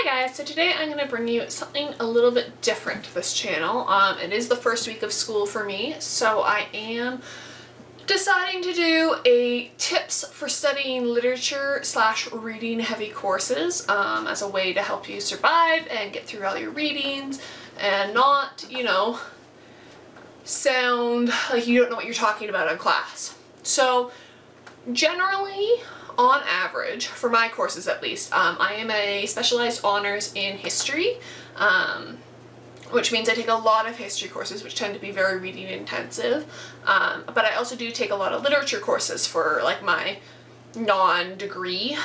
Hi guys, so today I'm going to bring you something a little bit different to this channel. It is the first week of school for me, so I am deciding to do a tips for studying literature / reading heavy courses as a way to help you survive and get through all your readings and not, you know, sound like you don't know what you're talking about in class. So generally, on average, for my courses at least, I am a specialized honors in history, which means I take a lot of history courses, which tend to be very reading intensive, but I also do take a lot of literature courses for like my non-degree,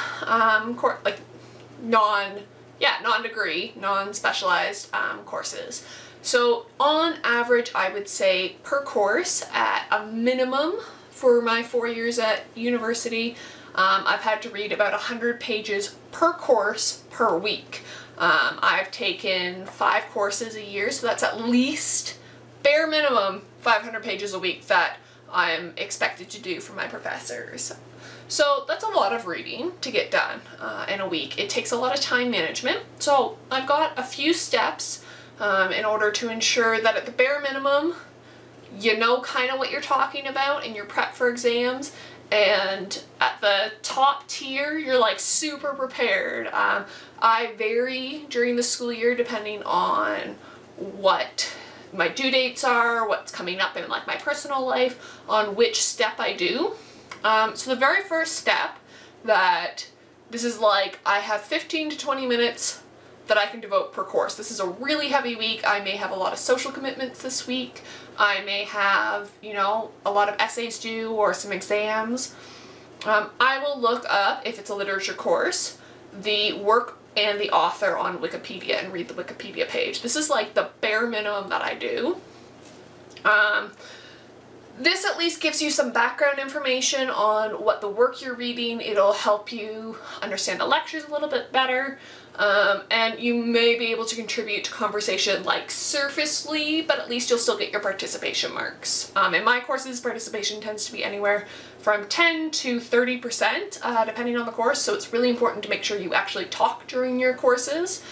non-degree, non-specialized courses. So on average, I would say per course at a minimum for my 4 years at university, I've had to read about 100 pages per course per week. I've taken 5 courses a year, so that's at least, bare minimum, 500 pages a week that I'm expected to do for my professors. So that's a lot of reading to get done in a week. It takes a lot of time management, so I've got a few steps in order to ensure that at the bare minimum, you know kind of what you're talking about in your prep for exams, and at the top tier, you're like super prepared. I vary during the school year depending on what my due dates are, what's coming up in like my personal life, on which step I do. So the very first step this is like I have 15 to 20 minutes that I can devote per course. This is a really heavy week. I may have a lot of social commitments this week. I may have, you know, a lot of essays due or some exams. I will look up, if it's a literature course, the work and the author on Wikipedia and read the Wikipedia page. This is like the bare minimum that I do. This at least gives you some background information on what the work you're reading. It'll help you understand the lectures a little bit better. And you may be able to contribute to conversation like surfacely, but at least you'll still get your participation marks. In my courses, participation tends to be anywhere from 10 to 30%, depending on the course, so it's really important to make sure you actually talk during your courses.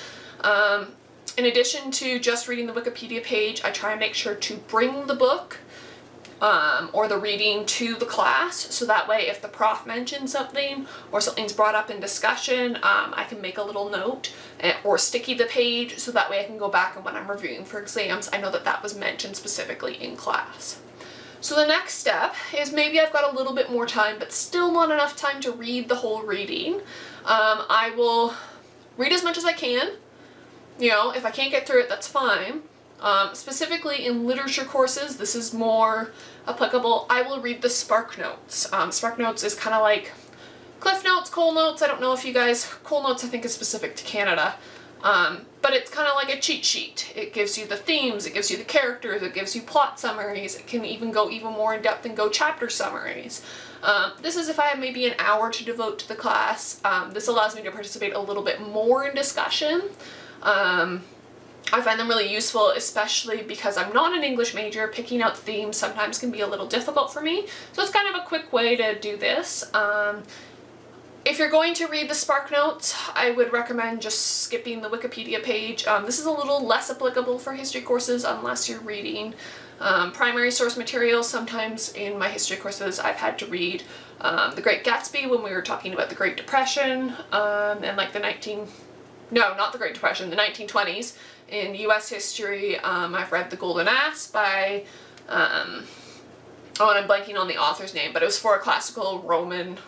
In addition to just reading the Wikipedia page, I try and make sure to bring the book or the reading to the class, so that way if the prof mentions something or something's brought up in discussion, I can make a little note or sticky the page, so that way I can go back and when I'm reviewing for exams, I know that that was mentioned specifically in class. So the next step is maybe I've got a little bit more time, but still not enough time to read the whole reading. I will read as much as I can. You know, if I can't get through it, that's fine. Specifically in literature courses, this is more applicable. I will read the Spark Notes. Spark Notes is kind of like Cliff Notes, Coal Notes. I don't know if you guys, Coal Notes I think is specific to Canada, but it's kind of like a cheat sheet. It gives you the themes, it gives you the characters, it gives you plot summaries, it can even go even more in depth and go chapter summaries. This is if I have maybe an hour to devote to the class. This allows me to participate a little bit more in discussion. I find them really useful, especially because I'm not an English major. Picking out themes sometimes can be a little difficult for me, so it's kind of a quick way to do this. If you're going to read the Spark Notes, I would recommend just skipping the Wikipedia page. This is a little less applicable for history courses unless you're reading primary source material. Sometimes in my history courses I've had to read The Great Gatsby when we were talking about the Great Depression and like the 1920s. In US history, I've read The Golden Ass by, I'm blanking on the author's name, but it was for a classical Roman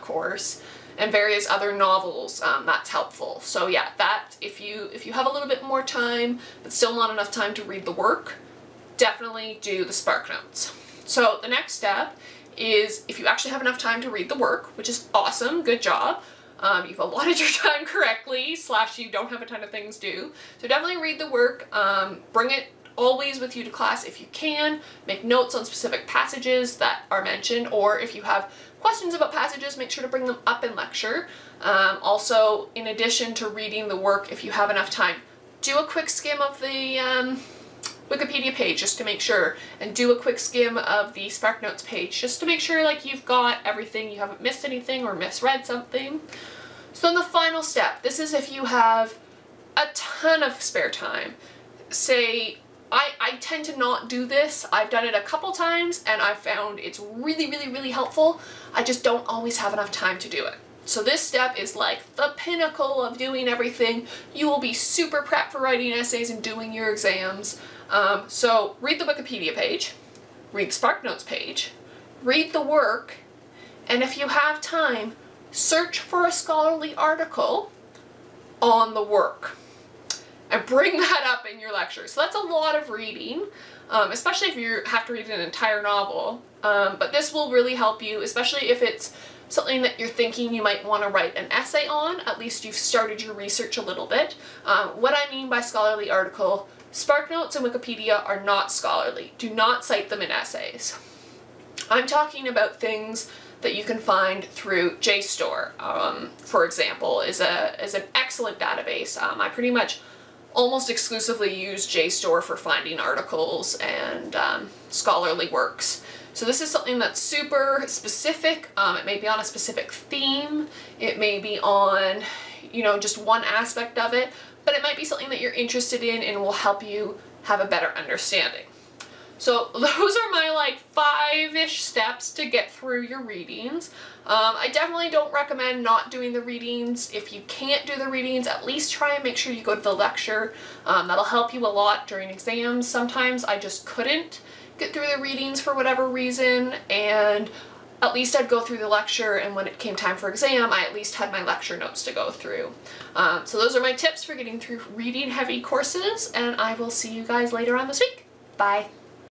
course, and various other novels. That's helpful. So yeah, that, if you have a little bit more time, but still not enough time to read the work, definitely do the Spark Notes. So the next step is, if you actually have enough time to read the work, which is awesome, good job. You've allotted your time correctly, / you don't have a ton of things due. So definitely read the work. Bring it always with you to class if you can. Make notes on specific passages that are mentioned, or if you have questions about passages, make sure to bring them up in lecture. Also, in addition to reading the work, if you have enough time, do a quick skim of the Wikipedia page just to make sure, and do a quick skim of the Spark Notes page just to make sure like you've got everything, you haven't missed anything or misread something. So then the final step, this is if you have a ton of spare time, say, I tend to not do this. I've done it a couple times and I've found it's really, really, really helpful. I just don't always have enough time to do it. So this step is like the pinnacle of doing everything. You will be super prepped for writing essays and doing your exams. So read the Wikipedia page, read the SparkNotes page, read the work, and if you have time, search for a scholarly article on the work. And bring that up in your lecture. So that's a lot of reading, especially if you have to read an entire novel. But this will really help you, especially if it's something that you're thinking you might want to write an essay on. At least you've started your research a little bit. What I mean by scholarly article, SparkNotes and Wikipedia are not scholarly. Do not cite them in essays. I'm talking about things that you can find through JSTOR, for example, is an excellent database. I pretty much almost exclusively use JSTOR for finding articles and scholarly works. So this is something that's super specific. It may be on a specific theme. It may be on, you know, just one aspect of it, but it might be something that you're interested in and will help you have a better understanding. So those are my like 5-ish steps to get through your readings. I definitely don't recommend not doing the readings. If you can't do the readings, at least try and make sure you go to the lecture. That'll help you a lot during exams. Sometimes I just couldn't get through the readings for whatever reason, and at least I'd go through the lecture, and when it came time for exam, I at least had my lecture notes to go through. So those are my tips for getting through reading heavy courses, and I will see you guys later on this week. Bye.